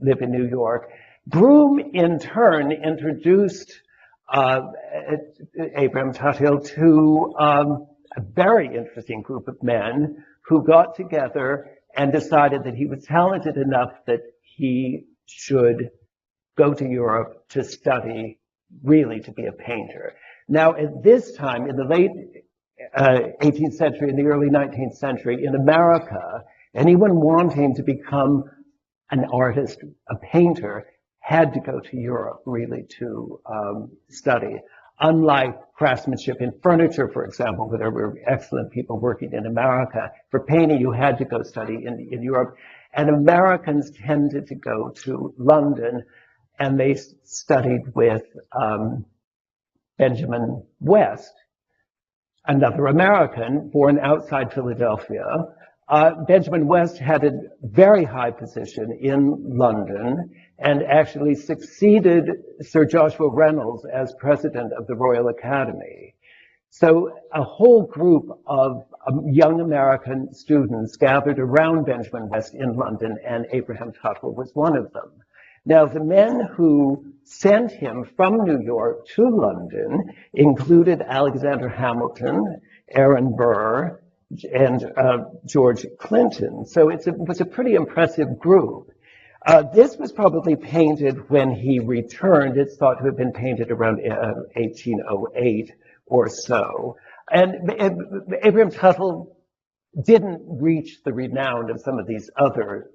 live in New York. Broome, in turn, introduced Abraham Tuthill to a very interesting group of men who got together and decided that he was talented enough that he should go to Europe to study, really to be a painter. Now, at this time, in the late 18th century and the early 19th century, in America, anyone wanting to become an artist, a painter, had to go to Europe, really, to study. Unlike craftsmanship in furniture, for example, where there were excellent people working in America, for painting, you had to go study in Europe. And Americans tended to go to London, and they studied with Benjamin West, another American born outside Philadelphia. Benjamin West had a very high position in London and actually succeeded Sir Joshua Reynolds as president of the Royal Academy. So a whole group of young American students gathered around Benjamin West in London, and Abraham Tuthill was one of them. Now, the men who sent him from New York to London included Alexander Hamilton, Aaron Burr, and George Clinton. So it was a pretty impressive group. This was probably painted when he returned. It's thought to have been painted around 1808 or so. And Abraham Tuthill didn't reach the renown of some of these other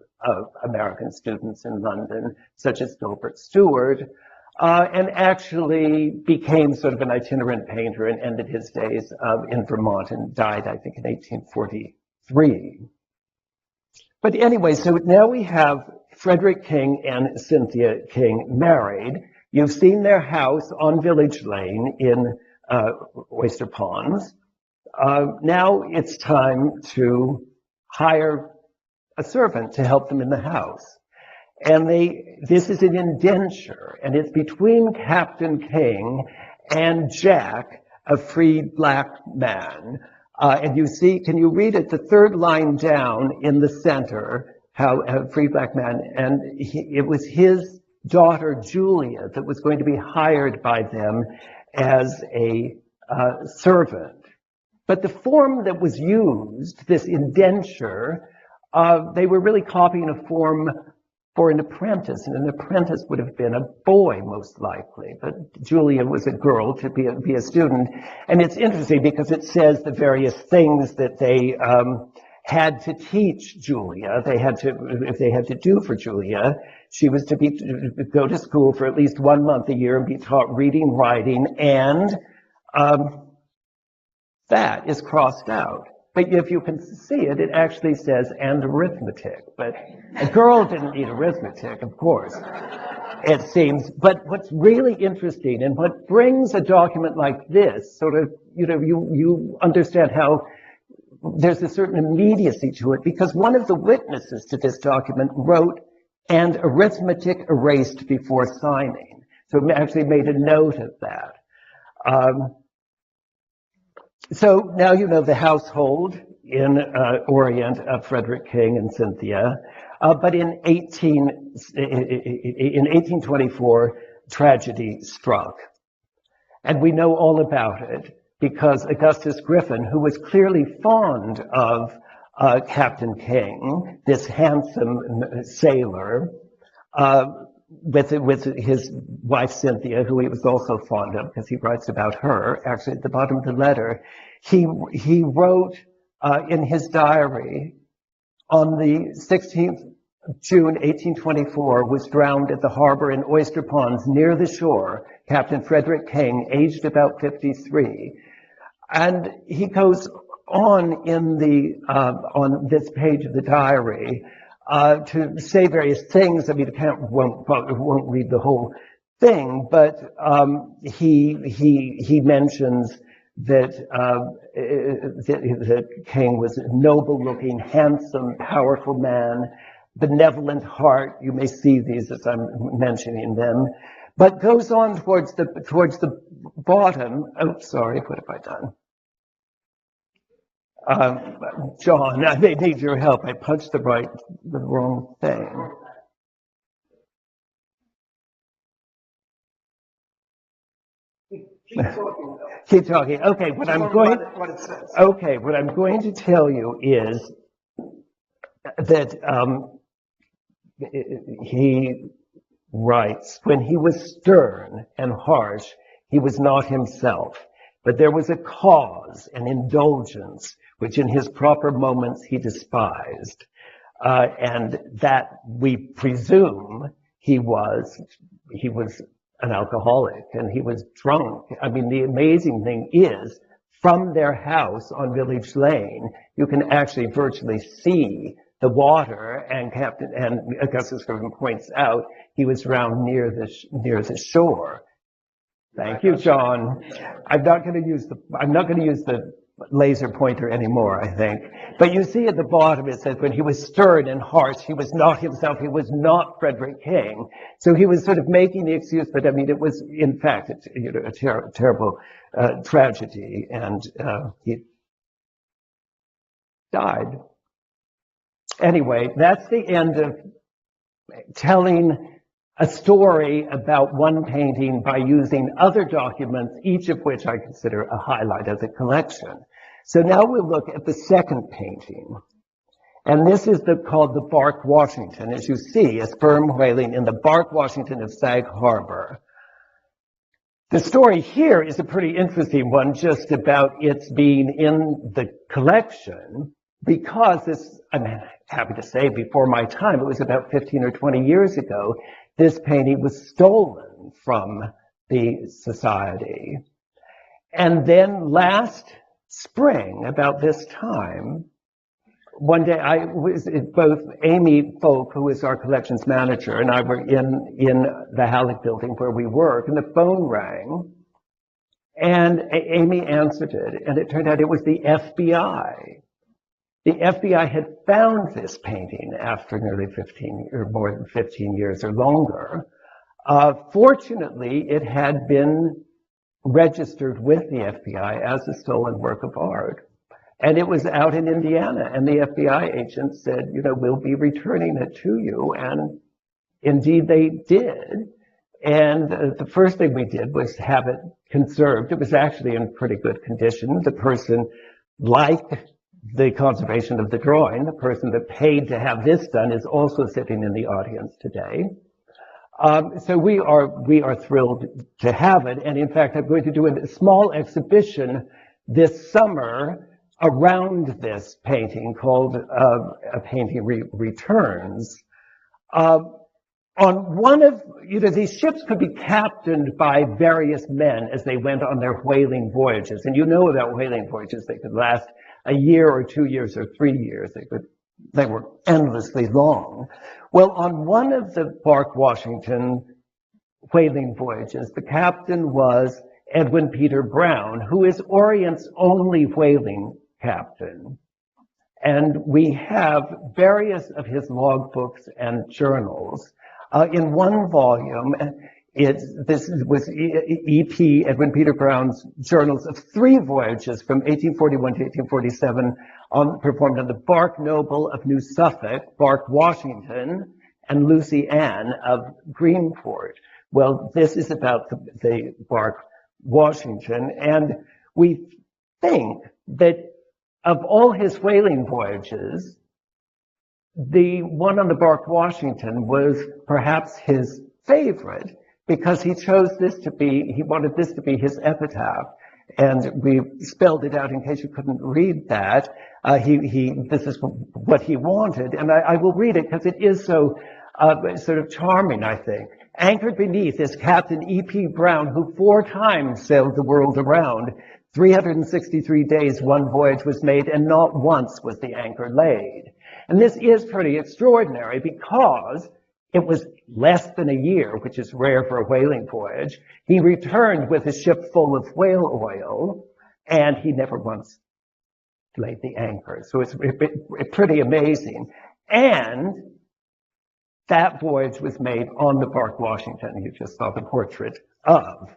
American students in London, such as Gilbert Stuart, and actually became sort of an itinerant painter and ended his days in Vermont and died, I think, in 1843. But anyway, so now we have Frederick King and Cynthia King married. You've seen their house on Village Lane in Oysterponds. Now it's time to hire a servant to help them in the house. And this is an indenture, and it's between Captain King and Jack, a freed black man. And you see, can you read it? The third line down in the center, how a free black man, and it was his daughter Julia that was going to be hired by them as a servant. But the form that was used, this indenture, they were really copying a form for an apprentice, and an apprentice would have been a boy, most likely. But Julia was a girl to be a student. And it's interesting because it says the various things that they had to teach Julia. If they had to do for Julia, she was to go to school for at least 1 month a year and be taught reading, writing, and that is crossed out. But if you can see it, it actually says, and arithmetic. But a girl didn't need arithmetic, of course, it seems. But what's really interesting, and what brings a document like this, sort of, you understand how there's a certain immediacy to it, because one of the witnesses to this document wrote, and arithmetic erased before signing. So it actually made a note of that. So now you know the household in Orient of Frederick King and Cynthia, but in 1824, tragedy struck. And we know all about it because Augustus Griffin, who was clearly fond of Captain King, this handsome sailor, with his wife Cynthia, who he was also fond of because he writes about her. Actually, at the bottom of the letter, he wrote in his diary, on the 16th of June, 1824, was drowned at the harbor in Oysterponds near the shore, Captain Frederick King, aged about 53. And he goes on in on this page of the diary to say various things. I mean, won't read the whole thing, but he mentions that King was a noble-looking, handsome, powerful man, benevolent heart. You may see these as I'm mentioning them, but goes on towards the bottom. Oh, sorry, what have I done? John, I may need your help. I punched the wrong thing. Keep talking, though. Keep talking. Okay, what it says. Okay, what I'm going to tell you is that he writes, when he was stern and harsh, he was not himself, but there was a cause, an indulgence, which in his proper moments he despised. And that we presume he was an alcoholic and he was drunk. I mean, the amazing thing is, from their house on Village Lane, you can actually virtually see the water, and Augustus Griffin points out he was around near the shore. Thank you, John. I'm not going to use the laser pointer anymore, I think. But you see at the bottom it says when he was stern and harsh, he was not himself. He was not Frederick King. So he was sort of making the excuse, but I mean, it was in fact a terrible tragedy, and he died. Anyway, that's the end of telling a story about one painting by using other documents, each of which I consider a highlight of the collection. So now we'll look at the second painting. And this is called the Bark Washington, as you see, a sperm whaling in the Bark Washington of Sag Harbor. The story here is a pretty interesting one, just about its being in the collection, because this, I'm happy to say, before my time, it was about 15 or 20 years ago, this painting was stolen from the society. And then last spring, about this time, one day both Amy Folk, who is our collections manager, and I were in the Halleck building where we work, and the phone rang, and Amy answered it, and it turned out it was the FBI. The FBI had found this painting after nearly 15 or more than 15 years or longer. Fortunately, it had been registered with the FBI as a stolen work of art. And it was out in Indiana, and the FBI agent said, we'll be returning it to you. And indeed they did. And the first thing we did was have it conserved. It was actually in pretty good condition. The person liked the conservation of the drawing. The person that paid to have this done is also sitting in the audience today. So we are thrilled to have it. And in fact, I'm going to do a small exhibition this summer around this painting called A Painting Returns. On one of, these ships could be captained by various men as they went on their whaling voyages. And about whaling voyages, they could last a year or 2 years or 3 years. They were endlessly long. Well, on one of the Bark Washington whaling voyages, the captain was Edwin Peter Brown, who is Orient's only whaling captain. And we have various of his logbooks and journals. In one volume, this was E.P. Edwin Peter Brown's journals of 3 voyages from 1841 to 1847, performed on the Bark Noble of New Suffolk, Bark Washington, and Lucy Ann of Greenport. Well, this is about the Bark Washington, and we think that of all his whaling voyages, the one on the Bark Washington was perhaps his favorite, because he wanted this to be his epitaph. And we spelled it out in case you couldn't read that. This is what he wanted, and I will read it because it is so sort of charming, I think. Anchored beneath is Captain E.P. Brown, who 4 times sailed the world around. 363 days one voyage was made, and not once was the anchor laid. And this is pretty extraordinary because it was less than a year, which is rare for a whaling voyage. He returned with a ship full of whale oil, and he never once laid the anchor. So it's pretty amazing. And that voyage was made on the Bark Washington you just saw the portrait of.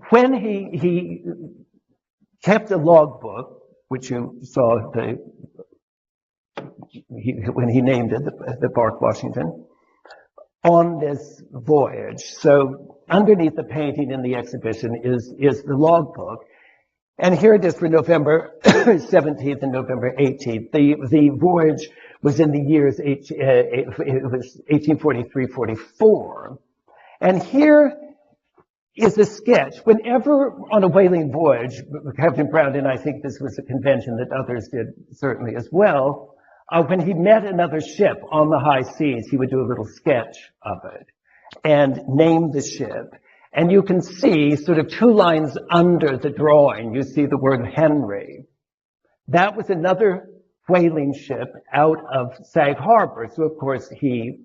When he kept a logbook, which you saw when he named it, the Bark Washington, on this voyage. So underneath the painting in the exhibition is the logbook. And here it is for November 17th and November 18th. The voyage was in the years, it was 1843-44. And here is a sketch. Whenever on a whaling voyage, Captain Brown, and I think this was a convention that others did certainly as well, when he met another ship on the high seas, he would do a little sketch of it and name the ship. And you can see sort of 2 lines under the drawing, you see the word Henry. That was another whaling ship out of Sag Harbor. So of course he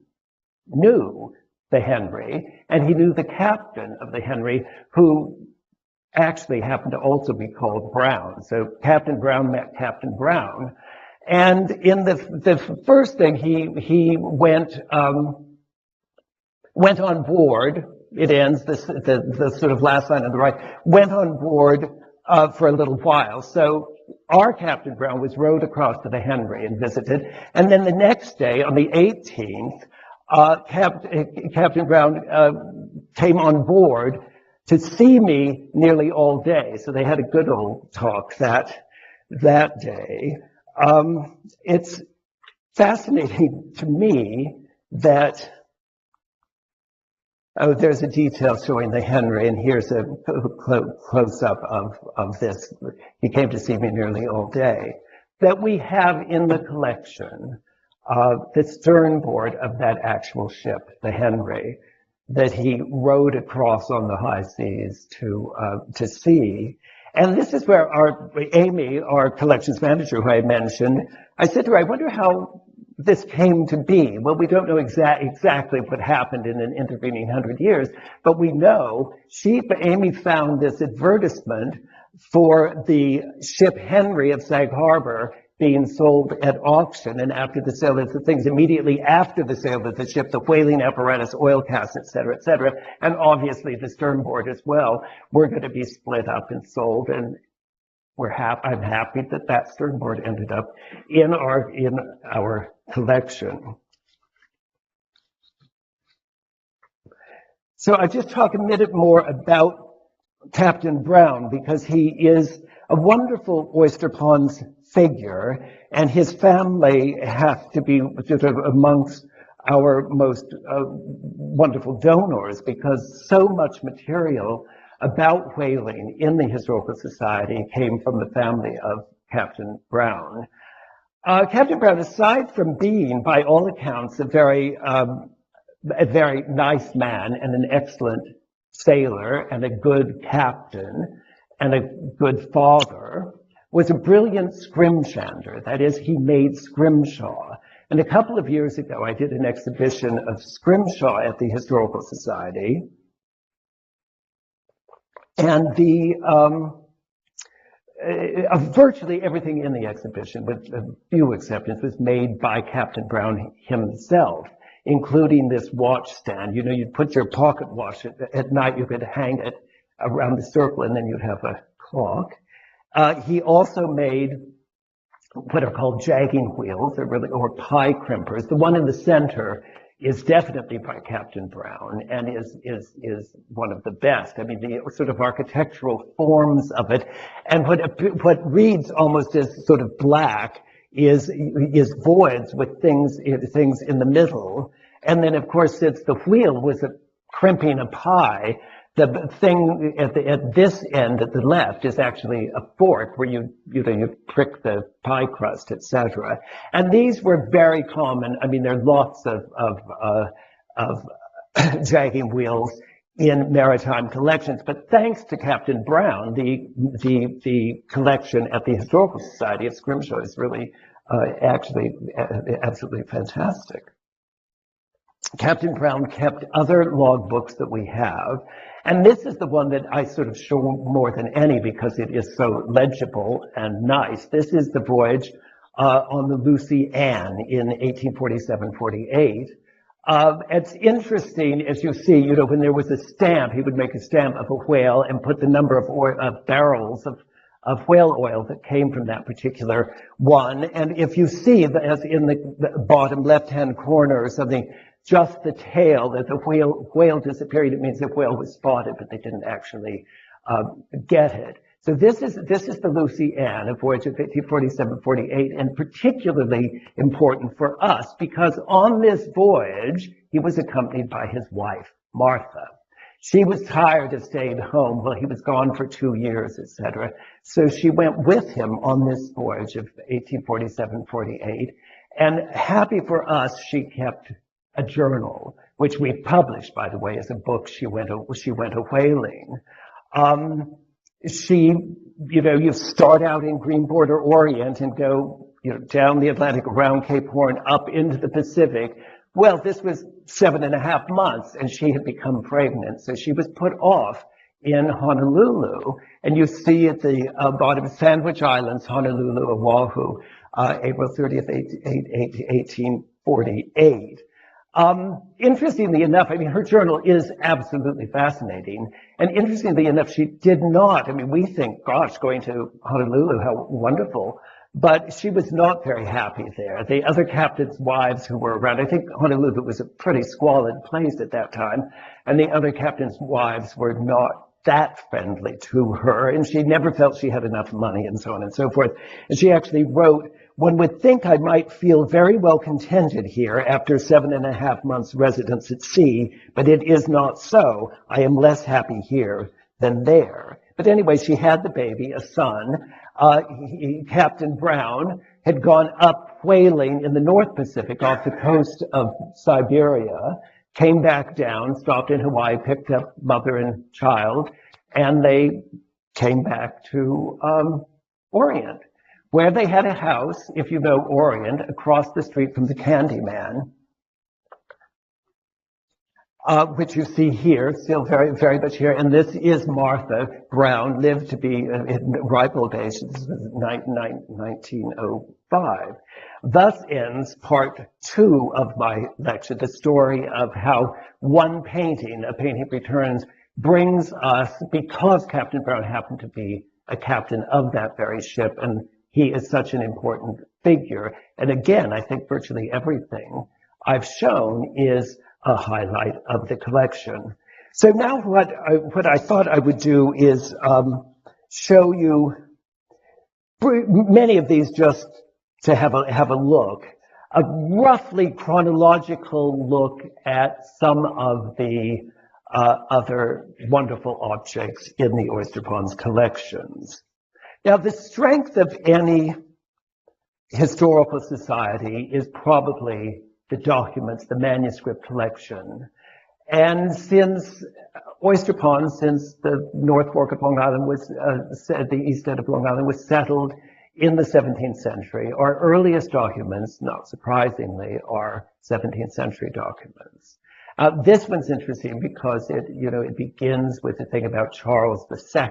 knew the Henry, and he knew the captain of the Henry, who actually happened to also be called Brown. So Captain Brown met Captain Brown. And in the first thing, he went on board. It ends, the sort of last line on the right, went on board for a little while. So our Captain Brown was rowed across to the Henry and visited. And then the next day, on the 18th, Captain Brown came on board to see me nearly all day. So they had a good old talk that day. It's fascinating to me that, there's a detail showing the Henry, and here's a close-up of this. He came to see me nearly all day. That we have in the collection the sternboard of that actual ship, the Henry, that he rowed across on the high seas to see. And this is where Amy, our collections manager, who I mentioned, I said to her, I wonder how this came to be. Well, we don't know exactly what happened in an intervening 100 years, but we know Amy found this advertisement for the ship Henry of Sag Harbor being sold at auction, and after the sale of the things, immediately after the sale of the ship, the whaling apparatus, oil casks, et cetera, and obviously the sternboard as well, were going to be split up and sold, and I'm happy that that sternboard ended up in our collection. So I just talk a minute more about Captain Brown, because he is a wonderful Oysterponds figure, and his family have to be sort of amongst our most wonderful donors, because so much material about whaling in the Historical Society came from the family of Captain Brown. Captain Brown, aside from being, by all accounts, a very nice man and an excellent sailor and a good captain and a good father, was a brilliant scrimshander. That is, he made scrimshaw. And a couple of years ago, I did an exhibition of scrimshaw at the Historical Society. And virtually everything in the exhibition, with a few exceptions, was made by Captain Brown himself, including this watch stand. You know, you'd put your pocket watch at night, you could hang it around the circle, and then you'd have a clock. He also made what are called jagging wheels, or pie crimpers. The one in the center is definitely by Captain Brown and is one of the best. I mean, the sort of architectural forms of it, and what reads almost as sort of black is voids with things in the middle. And then, of course, since the wheel was crimping a pie, the thing at this end, at the left, is actually a fork where you prick the pie crust, etc. And these were very common. I mean, there are lots of jagging wheels in maritime collections, but thanks to Captain Brown, the collection at the Historical Society of Scrimshaw is really actually absolutely fantastic. Captain Brown kept other logbooks that we have, and this is the one that I sort of show more than any because it is so legible and nice. This is the voyage on the Lucy Ann in 1847-48. It's interesting, as you see, when there was a stamp, he would make a stamp of a whale and put the number of barrels of whale oil that came from that particular one. And if you see, as in the bottom left-hand corner or something, just the tail, that the whale disappeared. It means the whale was spotted, but they didn't actually get it. So this is the Lucy Ann, a voyage of 1847-48, and particularly important for us because on this voyage, he was accompanied by his wife, Martha. She was tired of staying home. Well, he was gone for 2 years, etc. So she went with him on this voyage of 1847-48. And happy for us, she kept a journal, which we published, by the way, as a book. She went a whaling. You start out in Green Border Orient and go, down the Atlantic, around Cape Horn, up into the Pacific. Well, this was 7.5 months, and she had become pregnant, so she was put off in Honolulu. And you see at the bottom, Sandwich Islands, Honolulu, Oahu, April 30th, 1848. Interestingly enough, her journal is absolutely fascinating. And interestingly enough, she did not, we think, gosh, going to Honolulu, how wonderful. But she was not very happy there. The other captains' wives who were around, I think Honolulu was a pretty squalid place at that time, and the other captains' wives were not that friendly to her, and she never felt she had enough money, and so on and so forth. And she actually wrote, "One would think I might feel very well contented here after 7.5 months' residence at sea, but it is not so. I am less happy here than there." But anyway, she had the baby, a son. Captain Brown had gone up whaling in the North Pacific off the coast of Siberia, came back down, stopped in Hawaii, picked up mother and child, and they came back to Orient, where they had a house, if you know Orient, across the street from the Candyman, which you see here, still very, very much here. And this is Martha Brown, lived to be in ripe old age. This was 1905. Thus ends part 2 of my lecture, the story of how one painting, A Painting Returns, brings us, because Captain Brown happened to be a captain of that very ship, and he is such an important figure. And again, I think virtually everything I've shown is a highlight of the collection. So now what I thought I would do is show you many of these just to have a look, a roughly chronological look at some of the other wonderful objects in the Oysterponds collections. Now, the strength of any historical society is probably the documents, the manuscript collection. And since Oysterponds, since the North Fork of Long Island was, the east end of Long Island was settled in the 17th century, our earliest documents, not surprisingly, are 17th century documents. This one's interesting because it begins with the thing about Charles II.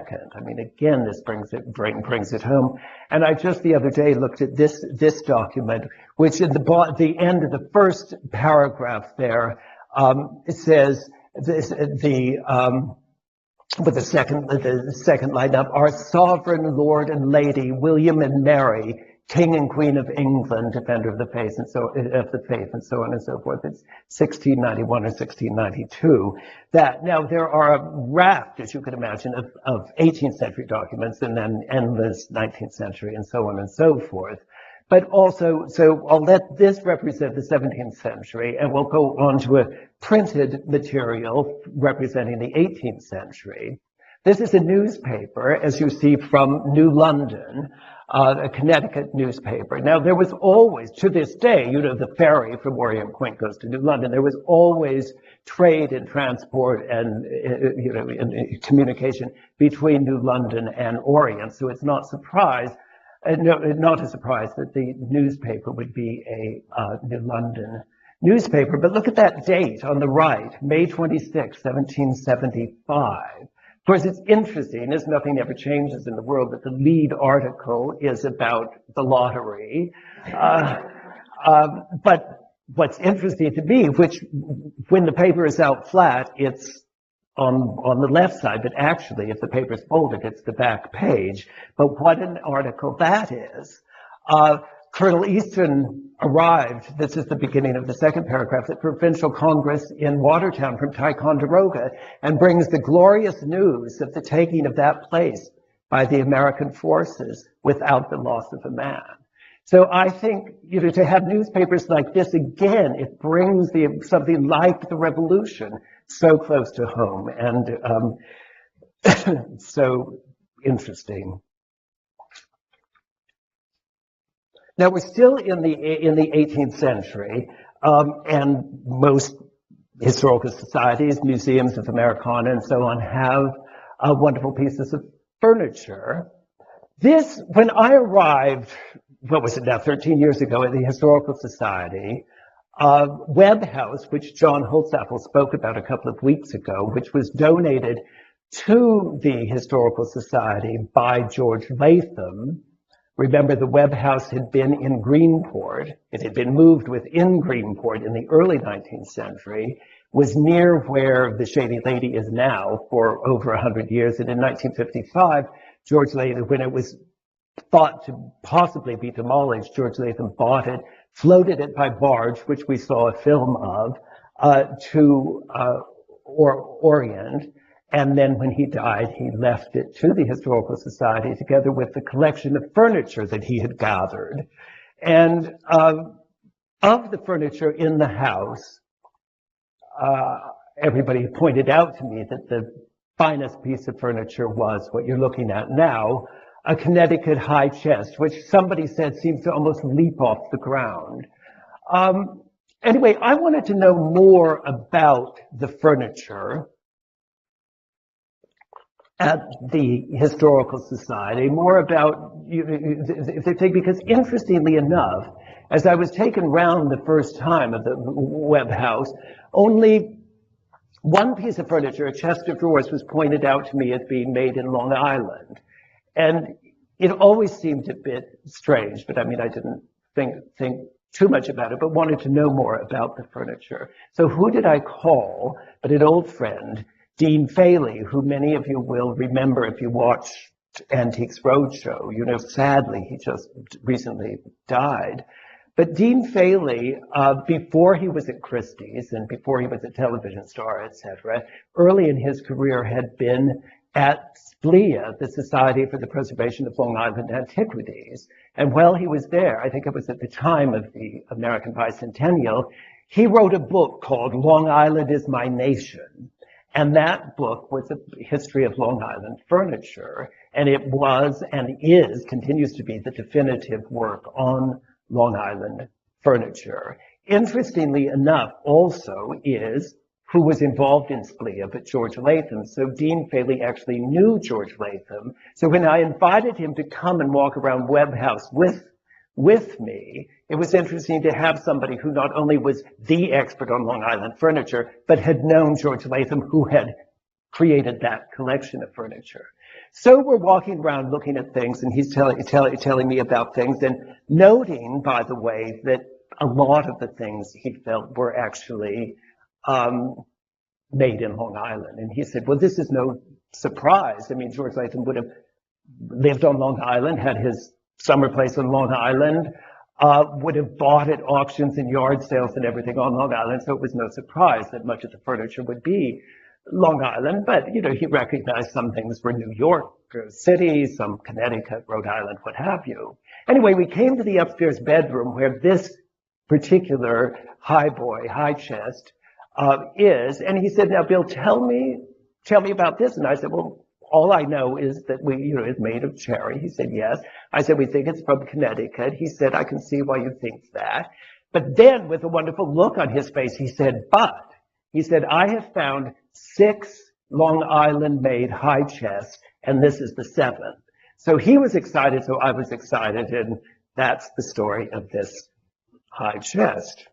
Again, this brings it home. And I just the other day looked at this document, which at the end of the first paragraph there, it says with the second line up, "Our sovereign Lord and Lady William and Mary, King and Queen of England, defender of the faith, and so on and so forth." It's 1691 or 1692. Now there are a raft, as you could imagine, of 18th century documents, and then endless 19th century, and so on and so forth. But also, so I'll let this represent the 17th century, and we'll go on to a printed material representing the 18th century. This is a newspaper, as you see, from New London, a Connecticut newspaper. Now, there was always, to this day, the ferry from Orient Point goes to New London. There was always trade and transport and, and communication between New London and Orient. So it's not a surprise that the newspaper would be a New London newspaper. But look at that date on the right, May 26, 1775. Of course, it's interesting, as nothing ever changes in the world, that the lead article is about the lottery. But what's interesting to me, which when the paper is out flat, it's on the left side, but actually, if the paper is folded, it's the back page. But what an article that is. Colonel Easton arrived, this is the beginning of the second paragraph, at Provincial Congress in Watertown from Ticonderoga, and brings the glorious news of the taking of that place by the American forces without the loss of a man. So I think, to have newspapers like this, again, it brings something like the revolution so close to home, and so interesting. Now we're still in the 18th century, and most historical societies, museums of Americana, and so on, have wonderful pieces of furniture. This, when I arrived, what was it now, 13 years ago at the Historical Society, Webb House, which John Holtzapfel spoke about a couple of weeks ago, which was donated to the Historical Society by George Latham. Remember, the Webb House had been in Greenport. It had been moved within Greenport in the early 19th century, was near where the Shady Lady is now for over 100 years. And in 1955, George Latham, when it was thought to possibly be demolished, George Latham bought it, floated it by barge, which we saw a film of, to Orient. And then when he died, he left it to the Historical Society together with the collection of furniture that he had gathered. And of the furniture in the house, everybody pointed out to me that the finest piece of furniture was what you're looking at now, a Connecticut high chest, which somebody said seems to almost leap off the ground. Anyway, I wanted to know more about the furniture at the Historical Society, more about the thing, because interestingly enough, as I was taken round the first time of the Webb House, only one piece of furniture, a chest of drawers, was pointed out to me as being made in Long Island. And it always seemed a bit strange, but I mean, I didn't think too much about it, but wanted to know more about the furniture. So who did I call but an old friend, Dean Faley, who many of you will remember if you watched Antiques Roadshow. Sadly, he just recently died. But Dean Faley, before he was at Christie's and before he was a television star, etc., early in his career had been at SPLEA, the Society for the Preservation of Long Island Antiquities. And while he was there, I think it was at the time of the American Bicentennial, he wrote a book called Long Island is My Nation. And that book was a history of Long Island furniture. And it was and continues to be the definitive work on Long Island furniture. Interestingly enough, also is who was involved in SPLEA, but George Latham. So Dean Faley actually knew George Latham. So when I invited him to come and walk around Webb House with me, it was interesting to have somebody who not only was the expert on Long Island furniture, but had known George Latham, who had created that collection of furniture. So we're walking around looking at things, and he's telling me about things, and noting, by the way, that a lot of the things he felt were actually made in Long Island. And he said, well, this is no surprise. I mean, George Latham would have lived on Long Island, had his summer place on Long Island, would have bought at auctions and yard sales and everything on Long Island, so it was no surprise that much of the furniture would be Long Island. But, he recognized some things were New York City, some Connecticut, Rhode Island, what have you. Anyway, we came to the upstairs bedroom where this particular high chest is, and he said, now, Bill, tell me about this. And I said, well, all I know is that it's made of cherry. He said, yes. I said, we think it's from Connecticut. He said, I can see why you think that. But then with a wonderful look on his face, he said, I have found 6 Long Island made high chests, and this is the 7th. So he was excited, so I was excited, and that's the story of this high chest.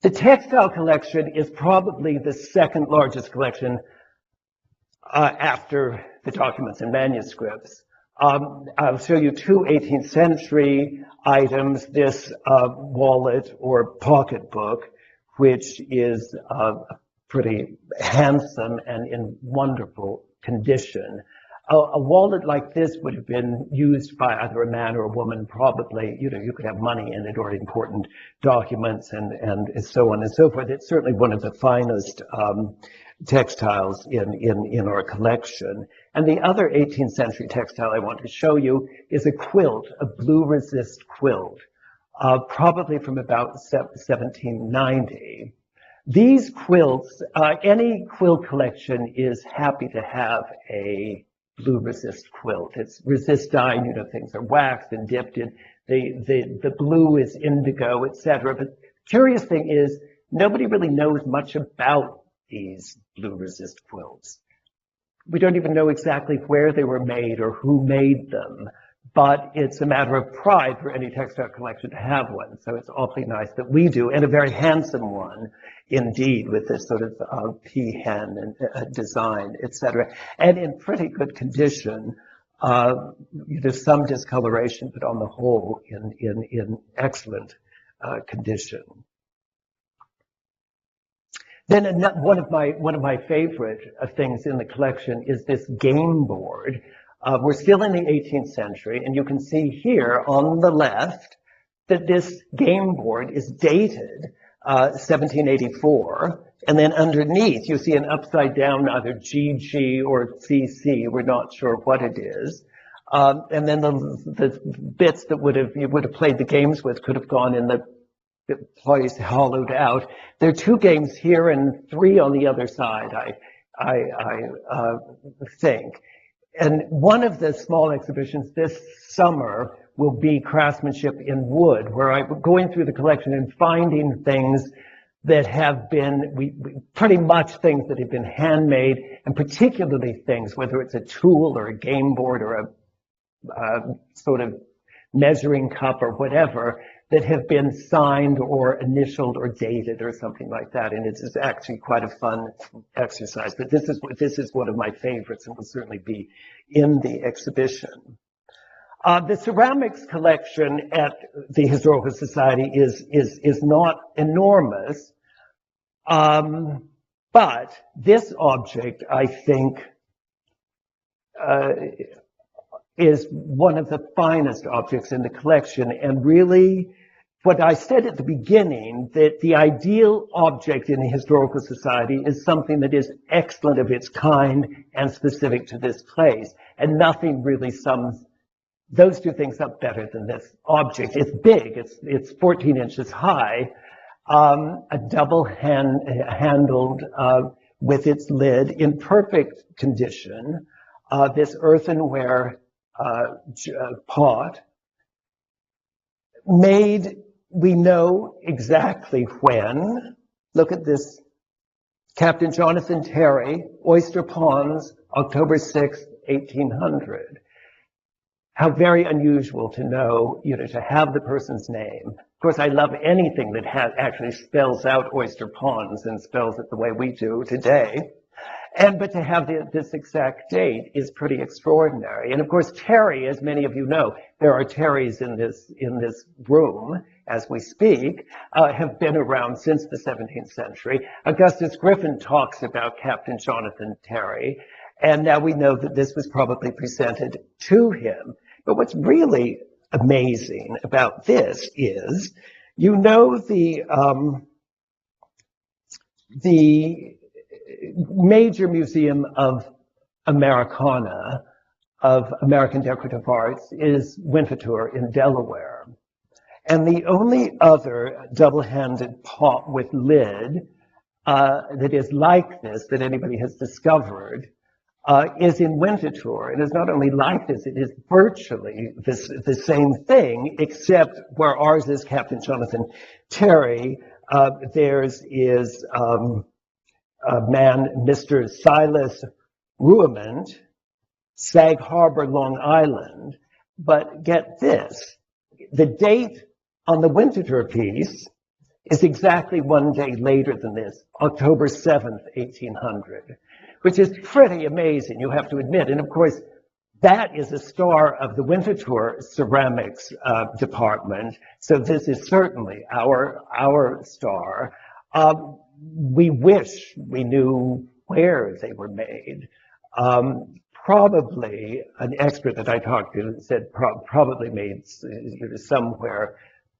The textile collection is probably the second largest collection after the documents and manuscripts. I'll show you 2 18th century items, this wallet or pocketbook, which is pretty handsome and in wonderful condition. A wallet like this would have been used by either a man or a woman, probably. You know, you could have money in it or important documents and so on and so forth. It's certainly one of the finest textiles in our collection. And the other 18th century textile I want to show you is a quilt, a blue resist quilt, probably from about 1790. These quilts, any quilt collection is happy to have a blue resist quilt. It's resist dyeing, you know, things are waxed and dipped in. The blue is indigo, etc. But the curious thing is, nobody really knows much about these blue resist quilts. We don't even know exactly where they were made or who made them, but it's a matter of pride for any textile collection to have one. So it's awfully nice that we do, and a very handsome one indeed, with this sort of peahen and design, etc. And in pretty good condition. There's some discoloration, but on the whole, in excellent condition. Then one of my favorite things in the collection is this game board. We're still in the 18th century, and you can see here on the left that this game board is dated 1784, and then underneath you see an upside down either GG or CC. We're not sure what it is. And then the bits that you would have played the games with could have gone in the place hollowed out. There are 2 games here and 3 on the other side, I think. And one of the small exhibitions this summer will be craftsmanship in wood, where I'm going through the collection and finding things that have been, pretty much things that have been handmade, and particularly things, whether it's a tool or a game board or a sort of measuring cup or whatever, that have been signed or initialed or dated or something like that. And it's actually quite a fun exercise. But this is one of my favorites and will certainly be in the exhibition. The ceramics collection at the Historical Society is not enormous, but this object, I think, is one of the finest objects in the collection, and really what I said at the beginning, that the ideal object in a historical society is something that is excellent of its kind and specific to this place, and nothing really sums those 2 things up better than this object. It's big, it's 14 inches high, a double handled with its lid in perfect condition, this earthenware pot, made, we know exactly when. Look at this. Captain Jonathan Terry, Oysterponds, October 6, 1800. How very unusual to know, to have the person's name. Of course, I love anything that actually spells out Oysterponds and spells it the way we do today. But to have this exact date is pretty extraordinary. And of course, Terry, as many of you know, there are Terrys in this room as we speak, have been around since the 17th century. Augustus Griffin talks about Captain Jonathan Terry, and now we know that this was probably presented to him. But what's really amazing about this is, the major museum of Americana, of American decorative arts, is Windsor in Delaware. And the only other double-handed pot with lid that is like this, that anybody has discovered, is in Windsor. It is not only like this, it is virtually the same thing, except where ours is Captain Jonathan Terry, theirs is a man, Mr. Silas Ruement, Sag Harbor, Long Island. But get this, the date on the Windsor piece is exactly 1 day later than this, October 7th, 1800, which is pretty amazing, you have to admit. And of course, that is a star of the Windsor ceramics department. So this is certainly our star. We wish we knew where they were made. probably, an expert that I talked to said probably made somewhere,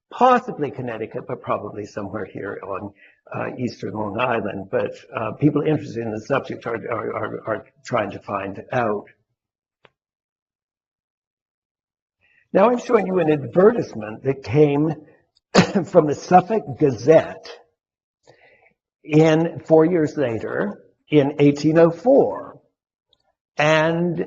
possibly Connecticut, but probably somewhere here on eastern Long Island. But people interested in the subject are trying to find out. Now I'm showing you an advertisement that came from the Suffolk Gazette 4 years later in 1804. And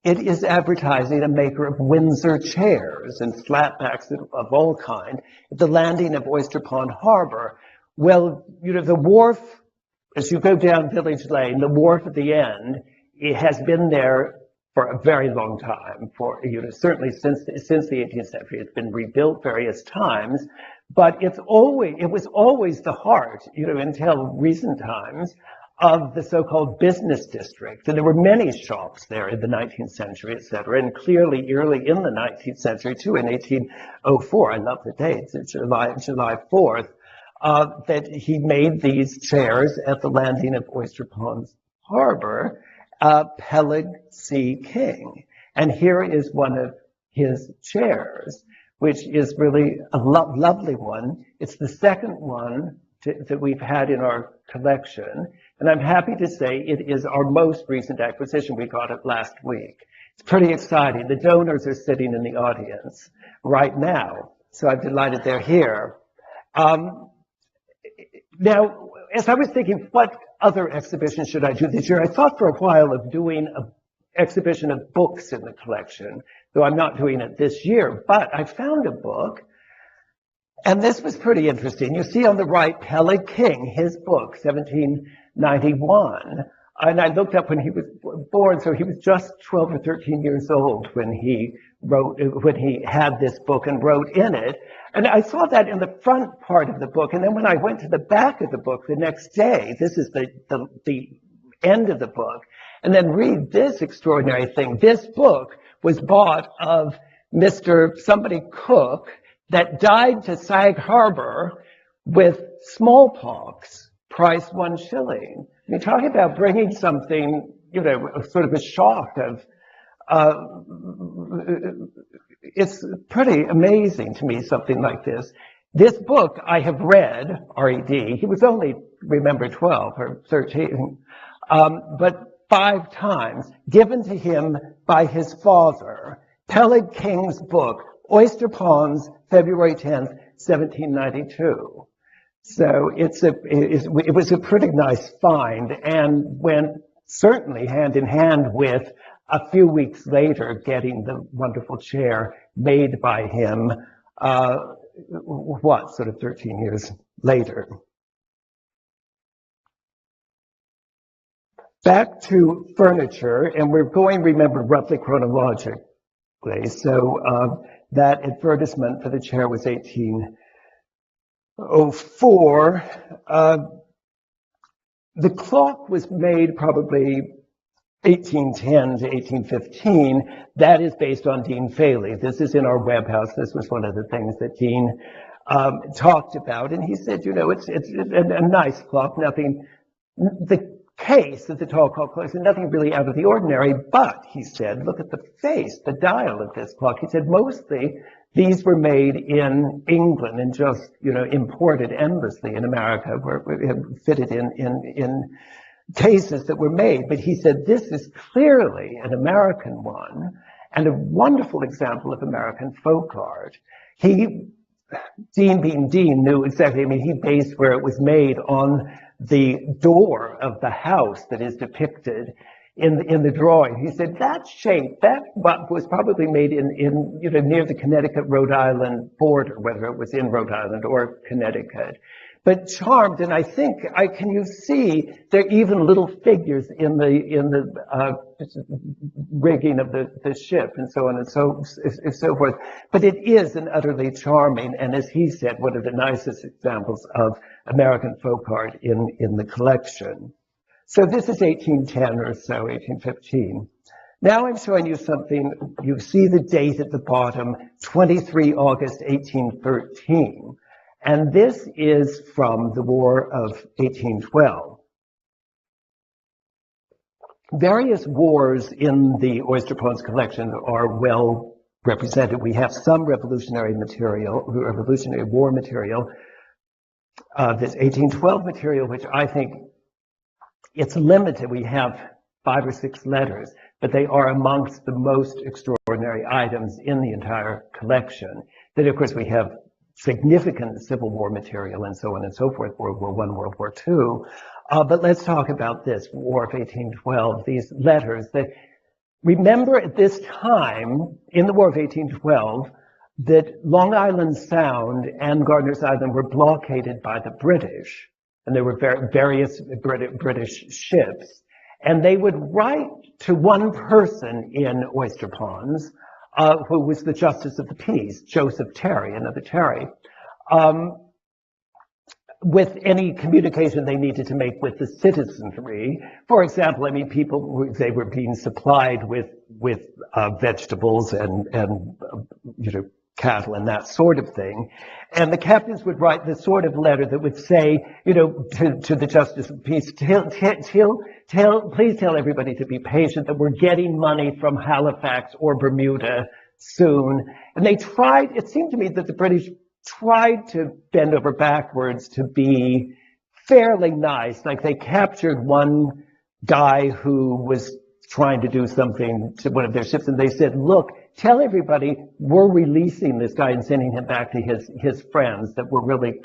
it is advertising a maker of Windsor chairs and flatbacks of all kind at the landing of Oysterpond Harbor. Well, you know, the wharf, as you go down Village Lane, the wharf at the end, it has been there for a very long time, for, you know, certainly since the 18th century. It's been rebuilt various times, but it was always the heart, you know, until recent times, of the so-called business district. And there were many shops there in the 19th century, et cetera, and clearly early in the 19th century too, in 1804, I love the dates, it's July 4th, that he made these chairs at the landing of Oysterponds Harbor, Peleg C. King. And here is one of his chairs, which is really a lovely one. It's the second one that we've had in our collection. And I'm happy to say it is our most recent acquisition. We got it last week. It's pretty exciting. The donors are sitting in the audience right now, so I'm delighted they're here. Now, as I was thinking, what other exhibition should I do this year? I thought for a while of doing an exhibition of books in the collection, though I'm not doing it this year. But I found a book, and this was pretty interesting. You see on the right, Peleg King, his book, 1791. And I looked up when he was born, so he was just 12 or 13 years old when he had this book and wrote in it. And I saw that in the front part of the book. And then when I went to the back of the book the next day, this is the end of the book, and then read this extraordinary thing. This book was bought of Mr. somebody Cook that died to Sag Harbor with smallpox, price 1 shilling. I mean, talking about bringing something, you know, sort of a shock of, it's pretty amazing to me, something like this. This book I have read, R.E.D., he was only, remember, 12 or 13, but 5 times, given to him by his father. Peleg King's book, Oysterponds, February 10th, 1792. So it was a pretty nice find, and went certainly hand in hand with a few weeks later getting the wonderful chair made by him, sort of 13 years later. Back to furniture, and we're going, remember, roughly chronologically. So that advertisement for the chair was 1804. The clock was made probably 1810 to 1815. That is based on Dean Faley. This is in our web house. This was one of the things that Dean talked about. And he said, you know, it's a nice clock, nothing, the case of the tall clock is nothing really out of the ordinary, but he said, look at the face, the dial of this clock. He said, mostly these were made in England and just, you know, imported endlessly in America, where fitted in cases that were made. But he said, this is clearly an American one and a wonderful example of American folk art. Dean being Dean knew exactly, I mean, he based where it was made on the door of the house that is depicted in the drawing. He said that shape, that was probably made in you know, near the Connecticut-Rhode Island border, whether it was in Rhode Island or Connecticut. But charmed, and I think, can you see there are even little figures in the rigging of the ship and so on and so forth. But it is an utterly charming, and as he said, one of the nicest examples of American folk art in the collection. So this is 1810 or so, 1815. Now I'm showing you something, you see the date at the bottom, 23 August 1813. And this is from the War of 1812. various wars in the Oysterponds collection are well represented. We have some revolutionary war material. This 1812 material, which I think it's limited. We have 5 or 6 letters, but they are amongst the most extraordinary items in the entire collection. Then, of course, we have significant Civil War material and so on and so forth, World War I, World War II. But let's talk about this War of 1812, these letters that, remember at this time, in the War of 1812, that Long Island Sound and Gardiner's Island were blockaded by the British, and there were various British ships, and they would write to one person in Oysterponds, who was the Justice of the Peace, Joseph Terry, another Terry, with any communication they needed to make with the citizenry. For example, I mean, they were being supplied with vegetables and cattle and that sort of thing. And the captains would write this sort of letter that would say, to the Justice of the Peace, please tell everybody to be patient, that we're getting money from Halifax or Bermuda soon. And they tried, it seemed to me that the British tried to bend over backwards to be fairly nice. Like they captured one guy who was trying to do something to one of their ships, and they said, look, tell everybody we're releasing this guy and sending him back to his friends, that we're really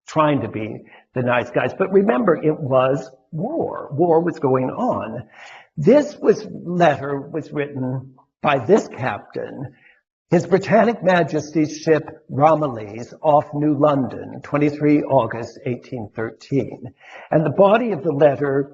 trying to be the nice guys. But remember, it was war. War was going on. This letter was written by this captain, His Britannic Majesty's ship Romilly's off New London, 23 August 1813. And the body of the letter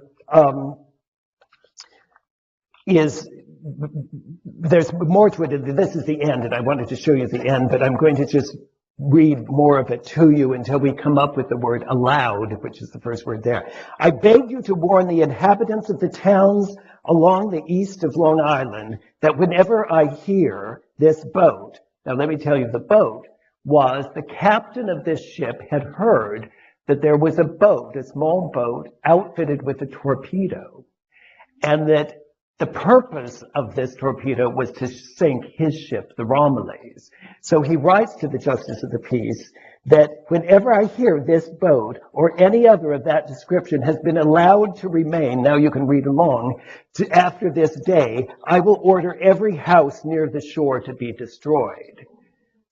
there's more to it. This is the end, and I wanted to show you the end, but I'm going to just read more of it to you until we come up with the word allowed, which is the first word there. I beg you to warn the inhabitants of the towns along the east of Long Island that whenever I hear this boat, now let me tell you, the boat was, the captain of this ship had heard that there was a boat, a small boat, outfitted with a torpedo, and that the purpose of this torpedo was to sink his ship, the Romilly's. So he writes to the Justice of the Peace that whenever I hear this boat or any other of that description has been allowed to remain, now you can read along, after this day, I will order every house near the shore to be destroyed.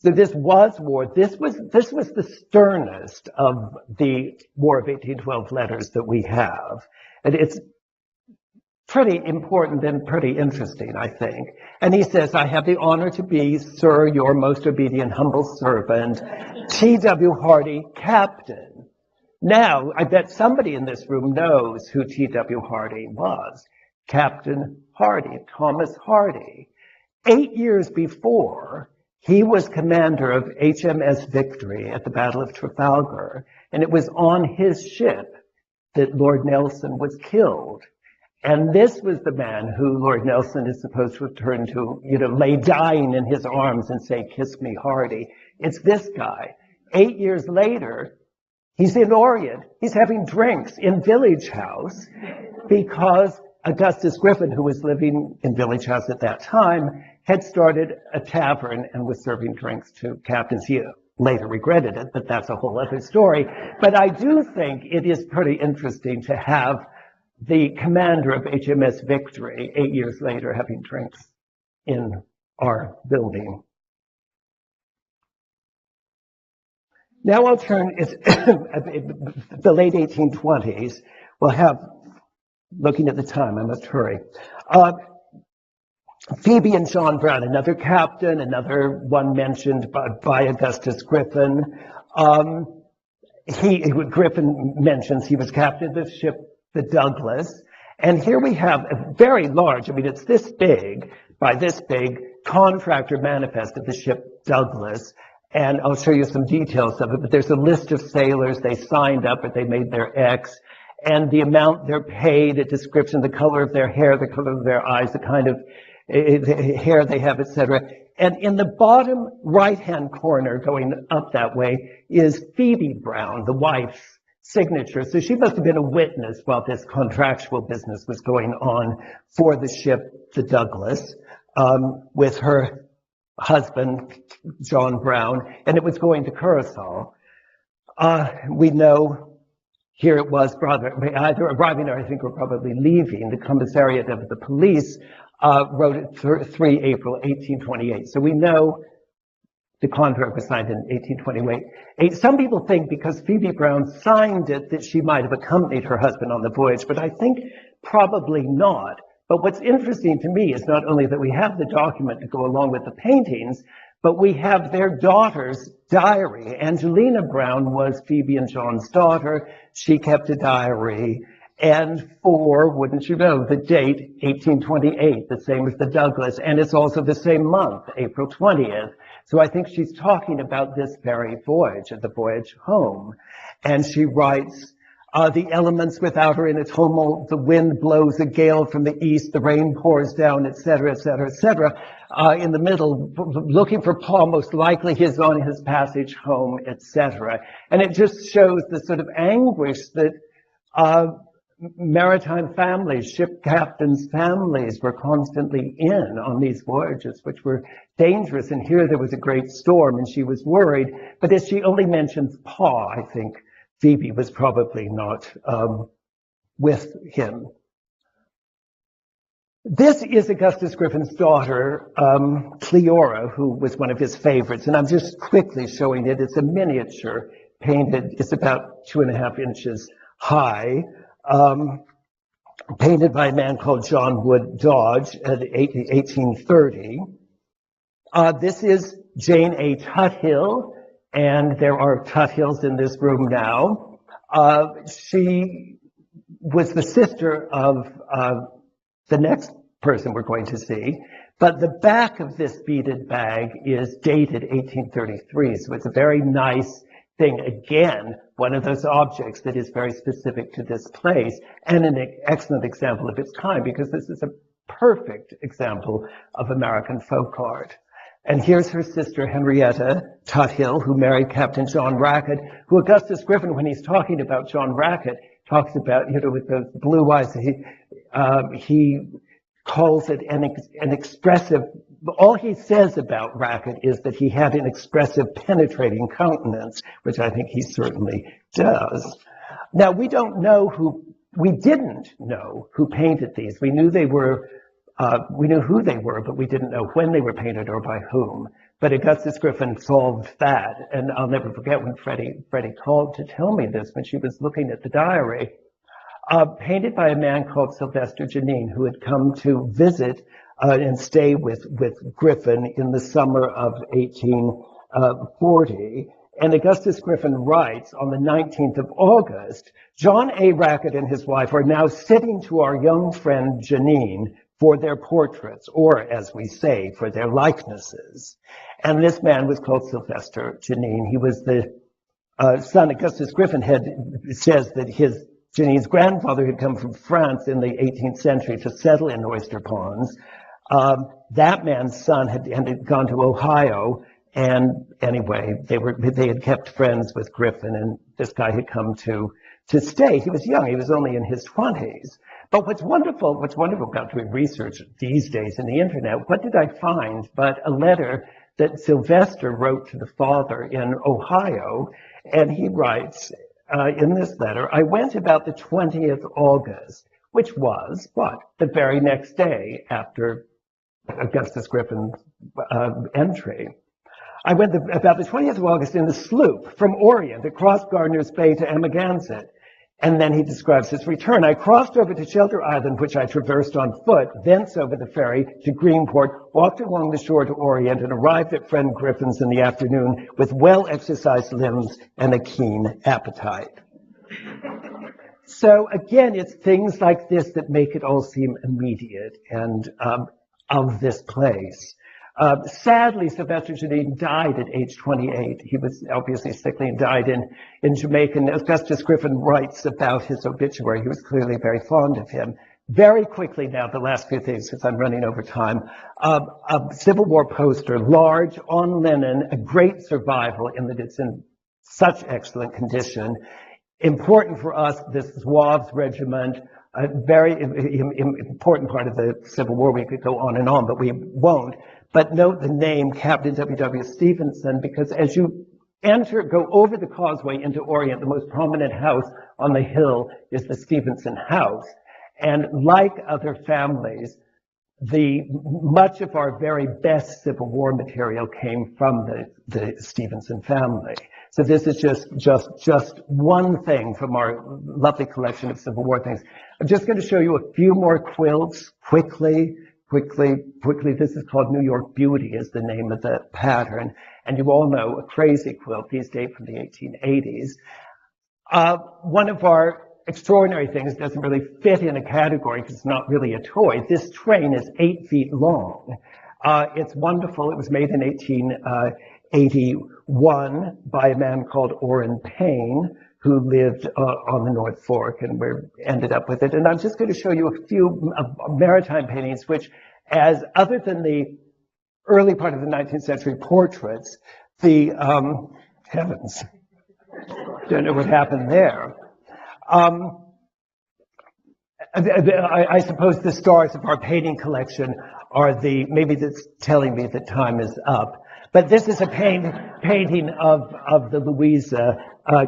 So this was war. This was the sternest of the War of 1812 letters that we have. And it's pretty important and pretty interesting, I think. And he says, I have the honor to be, sir, your most obedient, humble servant, T.W. Hardy, Captain. Now, I bet somebody in this room knows who T.W. Hardy was. Captain Hardy, Thomas Hardy. 8 years before, he was commander of HMS Victory at the Battle of Trafalgar, and it was on his ship that Lord Nelson was killed. And this was the man who Lord Nelson is supposed to have turned to, lay dying in his arms and say, kiss me, Hardy. It's this guy. 8 years later, he's in Orient. He's having drinks in Village House because Augustus Griffin, who was living in Village House at that time, had started a tavern and was serving drinks to captains. He later regretted it, but that's a whole other story. But I do think it is pretty interesting to have the commander of HMS Victory 8 years later having drinks in our building. Now I'll turn, the late 1820s, we'll have, looking at the time, I must hurry. Phoebe and John Brown, another captain, another one mentioned by Augustus Griffin. Griffin mentions he was captain of the ship the Douglas, and here we have a very large, it's this big, by this big, contractor manifest of the ship Douglas, and I'll show you some details of it, but there's a list of sailors, they signed up, but they made their X, and the amount they're paid, a description, the color of their hair, the color of their eyes, the kind of hair they have, etc. And in the bottom right-hand corner, going up that way, is Phoebe Brown, the wife signature. So she must have been a witness while this contractual business was going on for the ship, the Douglas, with her husband, John Brown, and it was going to Curacao. We know here it was either arriving or I think we're probably leaving. The commissariat of the police wrote it 3 April 1828. So we know the contract was signed in 1828. Some people think because Phoebe Brown signed it that she might have accompanied her husband on the voyage, but I think probably not. But what's interesting to me is not only that we have the document to go along with the paintings, but we have their daughter's diary. Angelina Brown was Phoebe and John's daughter. She kept a diary. And for, wouldn't you know, the date, 1828, the same as the Douglas. And it's also the same month, April 20th. So I think she's talking about this very voyage, the voyage home. And she writes, the elements without are in a tumult, the wind blows a gale from the east, the rain pours down, etc., etc., etc. In the middle, looking for Paul, most likely he's on his passage home, etc. And it just shows the sort of anguish that maritime families, ship captains' families were constantly in on these voyages, which were dangerous. And here there was a great storm and she was worried. But as she only mentions Pa, I think Phoebe was probably not with him. This is Augustus Griffin's daughter, Leora, who was one of his favorites. And I'm just quickly showing it. It's a miniature painted. It's about 2.5 inches high. Painted by a man called John Wood Dodge in 1830. This is Jane A. Tuthill, and there are Tuthills in this room now. She was the sister of the next person we're going to see, but the back of this beaded bag is dated 1833, so it's a very nice thing. Again, one of those objects that is very specific to this place and an excellent example of its kind, because this is a perfect example of American folk art. And here's her sister, Henrietta Tuthill, who married Captain John Racket, who Augustus Griffin, when he's talking about John Racket, talks about, you know, with those blue eyes, he calls it an expressive, all he says about Racket is that he had an expressive, penetrating countenance, which I think he certainly does. Now, we didn't know who painted these. We knew they were, we knew who they were, but we didn't know when they were painted or by whom. But Augustus Griffin solved that, and I'll never forget when Freddie called to tell me this when she was looking at the diary. Painted by a man called Sylvester Janine, who had come to visit and stay with Griffin in the summer of 1840. And Augustus Griffin writes on the 19th of August, John A. Racket and his wife are now sitting to our young friend Janine for their portraits, or as we say, for their likenesses. And this man was called Sylvester Janine. He was the son. Augustus Griffin says that Janine's grandfather had come from France in the 18th century to settle in Oysterponds. That man's son had gone to Ohio, and anyway, they had kept friends with Griffin, and this guy had come to stay. He was young; he was only in his 20s. But what's wonderful about doing research these days in the internet, what did I find but a letter that Sylvester wrote to the father in Ohio, and he writes in this letter, I went about the 20th August, which was, what? The very next day after Augustus Griffin's entry. I went about the 20th of August in the sloop from Orient across Gardiner's Bay to Amagansett. And then he describes his return. I crossed over to Shelter Island, which I traversed on foot, thence over the ferry to Greenport, walked along the shore to Orient, and arrived at friend Griffin's in the afternoon with well-exercised limbs and a keen appetite. So again, it's things like this that make it all seem immediate and of this place. Sadly, Sylvester Janine died at age 28. He was obviously sickly and died in Jamaica. And Augustus Griffin writes about his obituary. He was clearly very fond of him. Very quickly now, the last few things, because I'm running over time. A Civil War poster, large, on linen, a great survival in that it's in such excellent condition. important for us, this Zouaves regiment, a very important part of the Civil War. We could go on and on, but we won't. But note the name Captain W.W. Stevenson, because as you go over the causeway into Orient, the most prominent house on the hill is the Stevenson house. And like other families, much of our very best Civil War material came from the Stevenson family. So this is just one thing from our lovely collection of Civil War things. I'm just going to show you a few more quilts quickly. This is called New York Beauty, is the name of the pattern. And you all know a crazy quilt. These date from the 1880s. One of our extraordinary things doesn't really fit in a category because it's not really a toy. This train is 8 feet long. It's wonderful. It was made in 1881 by a man called Orrin Payne, who lived on the North Fork, and we ended up with it. And I'm just going to show you a few maritime paintings, which, as other than the early part of the 19th century portraits, the heavens, don't know what happened there. I suppose the stars of our painting collection are maybe that's telling me that time is up. But this is a painting of the Louisa,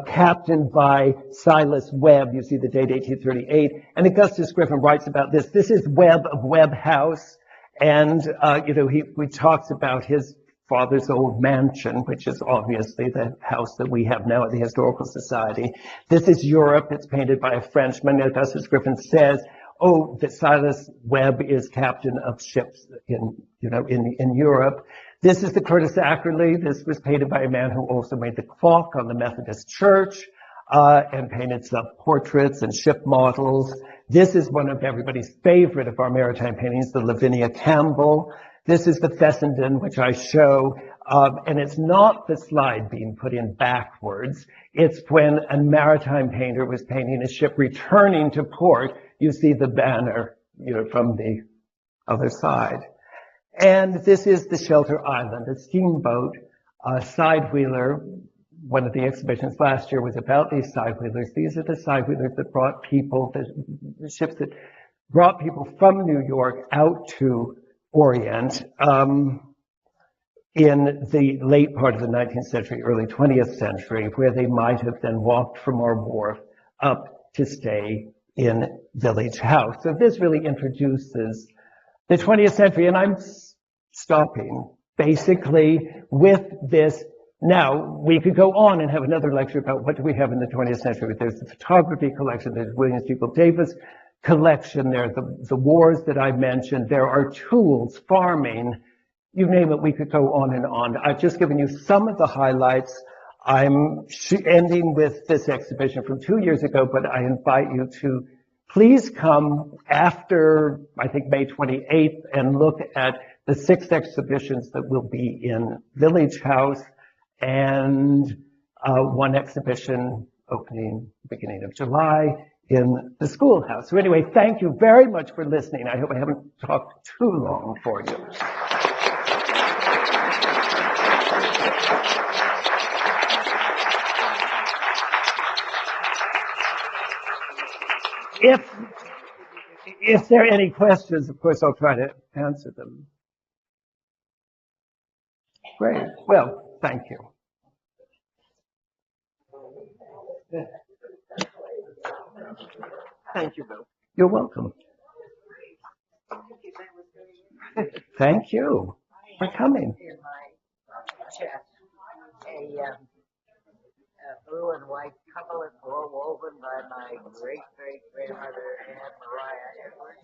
captained by Silas Webb. You see the date 1838. And Augustus Griffin writes about this. This is Webb of Webb House. And, he talks about his father's old mansion, which is obviously the house that we have now at the Historical Society. This is Europe. It's painted by a Frenchman. Augustus Griffin says, that Silas Webb is captain of ships in Europe. This is the Curtis Ackerley. This was painted by a man who also made the clock on the Methodist Church, and painted some portraits and ship models. This is one of everybody's favorite of our maritime paintings, the Lavinia Campbell. This is the Fessenden, which I show, and it's not the slide beam put in backwards. It's when a maritime painter was painting a ship returning to port. You see the banner, from the other side. And this is the Shelter Island, a steamboat, side wheeler. One of the exhibitions last year was about these side wheelers. These are the side wheelers that brought people, the ships that brought people from New York out to Orient in the late part of the 19th century, early 20th century, where they might have then walked from our wharf up to stay in Village House. So this really introduces the 20th century, and I'm stopping basically with this. Now, we could go on and have another lecture about what do we have in the 20th century. There's the photography collection, there's William Steeple Davis collection, there are the wars that I mentioned, there are tools, farming, you name it, we could go on and on. I've just given you some of the highlights. I'm ending with this exhibition from 2 years ago, but I invite you to please come after, I think, May 28th and look at the 6 exhibitions that will be in Village House and one exhibition opening beginning of July in the schoolhouse. So anyway, thank you very much for listening. I hope I haven't talked too long for you. If there are any questions, of course, I'll try to answer them. Great. Well, thank you. Thank you, Bill. You're welcome. Thank you for coming. In my chest, a blue and white coverlet woven by my great-great-grandmother, Anne Maria Edwards,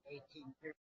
1830.